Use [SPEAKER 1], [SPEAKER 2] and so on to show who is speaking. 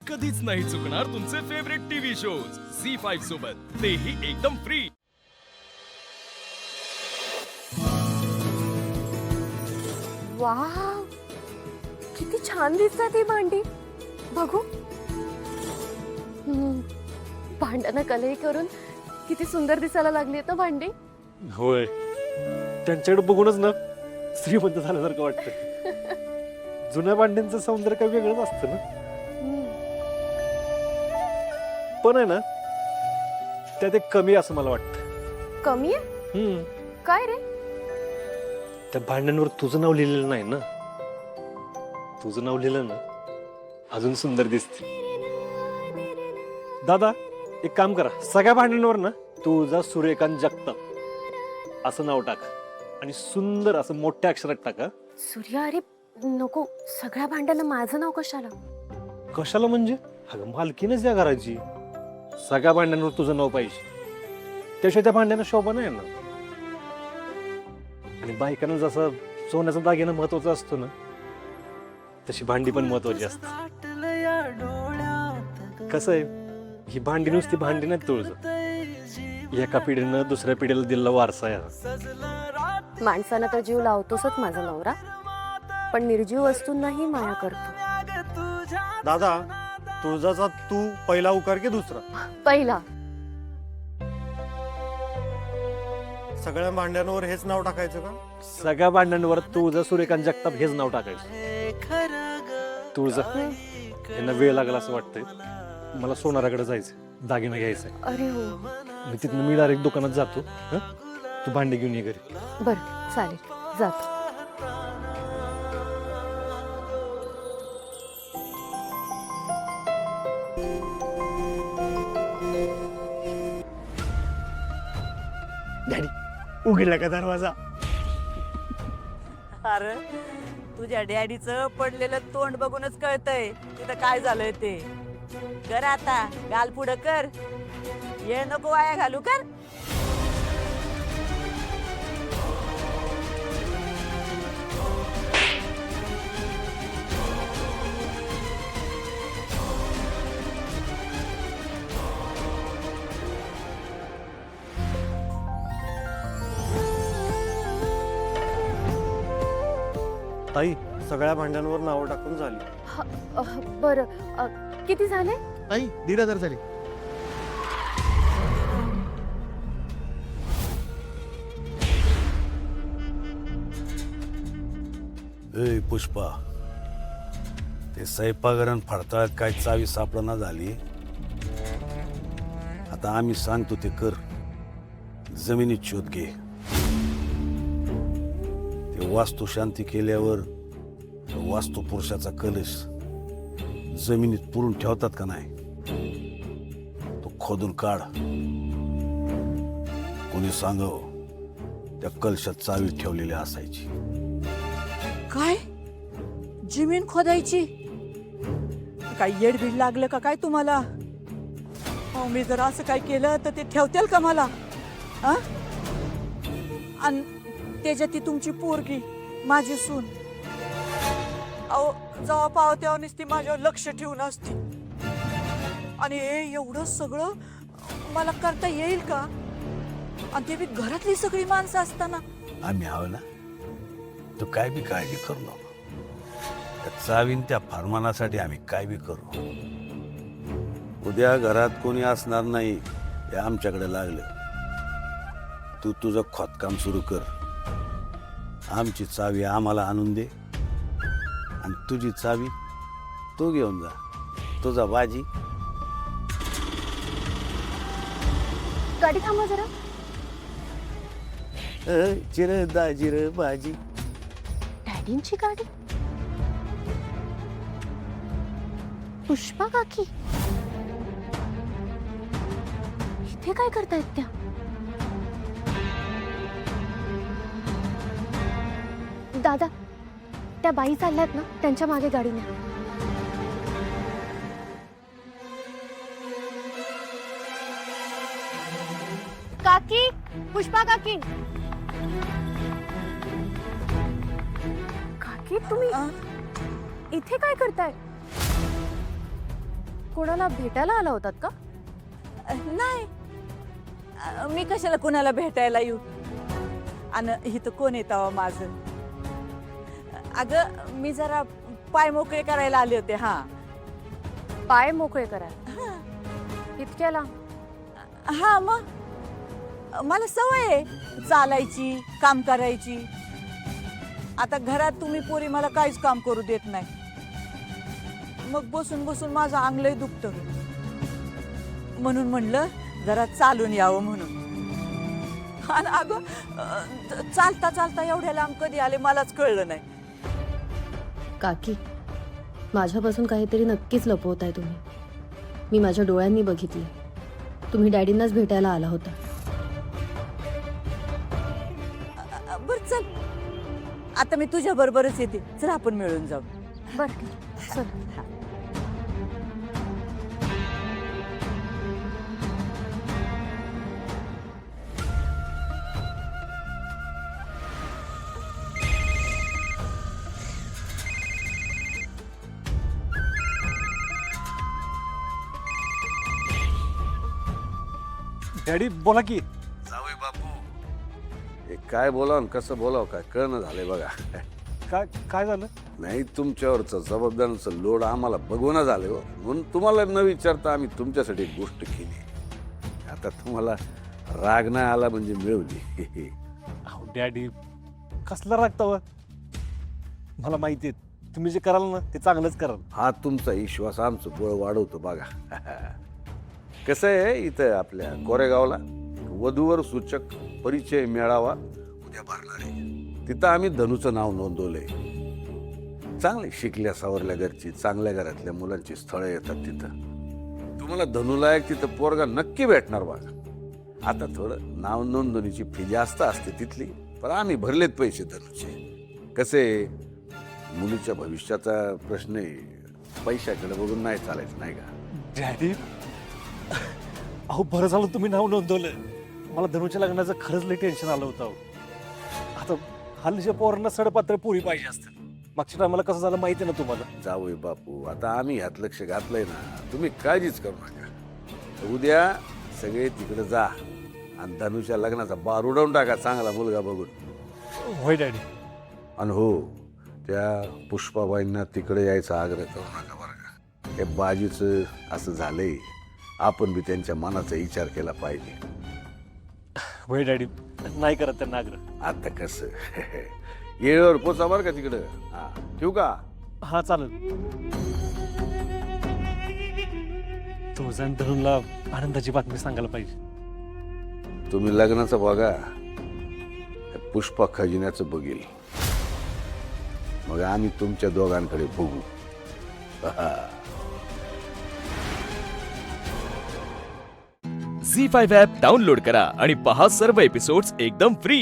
[SPEAKER 1] कधीच नाही चुकणार तुमचे फेवरेट टीव्ही शोज झी5 सोबत, तेही एकदम फ्री।
[SPEAKER 2] वाव, किती छान दिसतात ही भांडी। बघू। भांड्यांना कलई करून किती सुंदर दिसायला लागली आहेत भांडी।
[SPEAKER 3] होय, त्यांच्याकडे बघूनच ना श्रीमंत झाल्यासारखं वाटतं। जुन्या भांड्यांचं सौंदर्य काही वेगळंच असतं ना। पण आहे ना, त्यात एक कमी असं मला वाटतं।
[SPEAKER 2] कमी आहे? काय रे?
[SPEAKER 3] त्या भांड्यांवर तुझं नाव लिहिलेलं नाही ना। तुझं नाव लिहिलं ना, अजून सुंदर दिसते। दादा, एक काम करा, सगळ्या भांड्यांवर ना तुझा सूर्यकांत जगताप असं नाव टाका आणि सुंदर असं मोठ्या अक्षरात टाका।
[SPEAKER 2] सूर्या, अरे नको, सगळ्या भांड्याला माझं नाव कशाला?
[SPEAKER 3] कशाला म्हणजे? अगं मालकीनच या घराची, सगळ्या भांड्यांवर तुझं नाव पाहिजे, त्याशिवाय त्या भांड्यांना शोभा नाही ना। आणि बायकांना जसं सोन्याचा दागिना महत्वाचा असतो ना, तशी भांडी पण महत्वाची असते। कसं आहे, ही भांडी नुसती भांडी नाही तुळज, एका पिढीनं दुसऱ्या पिढीला दिलेला वारसा आहे।
[SPEAKER 2] माणसाला तर जीव लावतोसच माझा नवरा, पण निर्जीव वस्तूंनाही माया करतो।
[SPEAKER 4] दादा, तुळजाचा तू पहिला उकार की दुसरा?
[SPEAKER 2] पहिला।
[SPEAKER 4] सगळ्या भांड्यांवर हेच नाव टाकायचं का?
[SPEAKER 3] सगळ्या भांड्यांवर तुळजा सूर्यकांत जगताप हेच नाव टाकायचं। तुळजा, यांना वेळ लागला असं वाटतंय, मला सोनाराकडे जायचं, दागिना घ्यायचंय।
[SPEAKER 2] अरे हो,
[SPEAKER 3] मी तिथनं मी डायरेक्ट दुकानात जातो, तू भांडी घेऊन ये घरी।
[SPEAKER 2] बरं चालेल, जातो।
[SPEAKER 4] डॅडी, उघडला का दरवाजा?
[SPEAKER 5] अरे तुझ्या डॅडीचं पडलेलं तोंड बघूनच कळतंय तिथं काय झालंय ते। कर आता, गाल पुढं कर, ये नको वाया घालू, कर।
[SPEAKER 4] ताई, सगळ्या भांड्यांवर नावं टाकून झाली।
[SPEAKER 2] बरं, किती झाले?
[SPEAKER 6] ताई 1,500 झाले।
[SPEAKER 7] ए पुष्पा, ते स्वयंपाकघरात फडताळात काय चावी सापडना झाली। आता आम्ही सांगतो ते कर, जमिनीत शोध घे। ते वास्तू शांती केल्यावर वास्तू पुरुषाचा कलश जमिनीत पुरून ठेवतात का नाही, तो खोदून काढ। कोणी सांगव त्या कलशात चावी ठेवलेली असायची।
[SPEAKER 5] काय जमीन खोदायची? काय येडबीड लागलं का काय तुम्हाला? अहो, मी जर असं काय केलं तर ते ठेवतील का मला? आणि त्याच्यात ती तुमची पोरगी, माझी सून, अहो जेव्हा पाव तेव्हा नुसती माझ्यावर लक्ष ठेवून असती, आणि हे एवढं सगळं मला करता येईल का? आणि ते बी घरातली सगळी माणसं असताना।
[SPEAKER 7] आम्ही आहो ना, तू काय बी काळजी करू नको। त्या चावीन त्या फरमानासाठी आम्ही काय बी करू। उद्या घरात कोणी असणार नाही हे आमच्याकडे लागलं, तू तुझं खोदकाम सुरू कर। आमची चावी आम्हाला आणून दे आणि तुझी चावी तू घेऊन जा। तुझा बाजी।
[SPEAKER 2] गाडी थांबवा जरा।
[SPEAKER 7] चिर दाजीर बाजी।
[SPEAKER 2] डॅडींची गाडी? पुष्पा काकी इथे काय करतायत त्या? दादा, त्या बाई चालल्यात ना, त्यांच्या मागे गाडी न्या। काकी, पुष्पा काकी। काकी, तुम्ही इथे काय करताय? कोणाला भेटायला आला होतात का?
[SPEAKER 5] नाही, मी कशाला कुणाला भेटायला येऊ? आणि इथं कोण येतावं माझं? अगं मी जरा पाय मोकळे करायला आले होते. हा
[SPEAKER 2] पाय मोकळे करायला इतक्याला?
[SPEAKER 5] हा, मग मला सवय आहे चालायची, काम करायची. आता घरात तुम्ही पोरी मला काहीच काम करू देत नाही. मग बसून बसून माझं अंग लय दुखतं. म्हणून म्हणलं जरा चालून यावं म्हणून. आणि अगं चालता चालता एवढ्या लांब कधी आले मलाच कळलं नाही.
[SPEAKER 2] काकी, माझ्यापासून काहीतरी नक्कीच लपवताय तुम्ही. मी माझ्या डोळ्यांनी बघितले. तुम्ही डॅडींनाच भेटायला आला होता.
[SPEAKER 5] बर चल, आता मी तुझ्या बरोबरच येते. चल आपण मिळून जाऊ.
[SPEAKER 2] बर चल.
[SPEAKER 3] डॅडी बोला की.
[SPEAKER 7] जावई बापू, हे काय बोलावं आणि कसं बोलावं काय कळणं झालंय बघा.
[SPEAKER 3] काय काय झालं?
[SPEAKER 7] नाही, तुमच्यावरचं जबाबदारीचं लोड आम्हाला बघवणं झालं हो. म्हणून तुम्हाला न विचारता आम्ही तुमच्यासाठी एक गोष्ट केली. आता तुम्हाला राग नाही आला म्हणजे मिळवली.
[SPEAKER 3] अहो डॅडी, कसला रागताव? मला माहिती आहे तुम्ही जे कराल ना ते चांगलंच कराल.
[SPEAKER 7] हा तुमचा विश्वास आमचं बळ वाढवतो बघा. कसं आहे, इथं आपल्या कोरेगावला वधूवर सूचक परिचय मेळावा उद्या भरणार आहे. तिथं आम्ही धनूचं नाव नोंदवलंय. चांगले शिकल्या सावरल्या घरची, चांगल्या घरातल्या मुलांची स्थळं येतात तिथं. तुम्हाला धनूलायक तिथं पोरगा नक्की भेटणार बघा. आता थोडं नाव नोंदणीची फी जास्त असते तिथली, पण आम्ही भरलेत पैसे धनूचे. कसे मुलीच्या भविष्याचा प्रश्न आहे, पैशाकडे बघून नाही चालायचं नाही का?
[SPEAKER 3] डॅडी, अहो बरं झालं तुम्ही नाव नोंदवलं. मला धनुच्या लग्नाचं खरंच लई टेन्शन आलं होतं. आता हल्लीच्या पोरांना सडपातळ पोरी पाहिजे असते. मागच्या टायमाला कसं झालं माहिती आहे ना तुम्हाला.
[SPEAKER 7] जावई बापू, आता आम्ही ह्यात लक्ष घातलंय ना, तुम्ही काळजीच करू नका. उद्या सगळे तिकडे जा आणि धनुच्या लग्नाचा बार उडवून टाका चांगला मुलगा बघून.
[SPEAKER 3] होय डॅडी.
[SPEAKER 7] आणि हो, त्या पुष्पाबाईंना तिकडे यायचा आग्रह करू नका बरं का. हे बाजीचं असं झालंय, आपण बी त्यांच्या मनाचा विचार केला पाहिजे.
[SPEAKER 3] होय डॅडी, नाही करत त्यांना आग्रह.
[SPEAKER 7] आता कसं येळेवर पोचा बरं का तिकडं. हा ठेवू का?
[SPEAKER 3] हा चालेल. तुझा आणि धनुला आनंदाची बातमी सांगायला पाहिजे.
[SPEAKER 7] तुम्ही लग्नाचं बघा, पुष्पा खजिन्याचं बघेल, मग आम्ही तुमच्या दोघांकडे बघू.
[SPEAKER 1] झी5 ॲप डाउनलोड करा आणि पहा सर्व एपिसोड्स एकदम फ्री.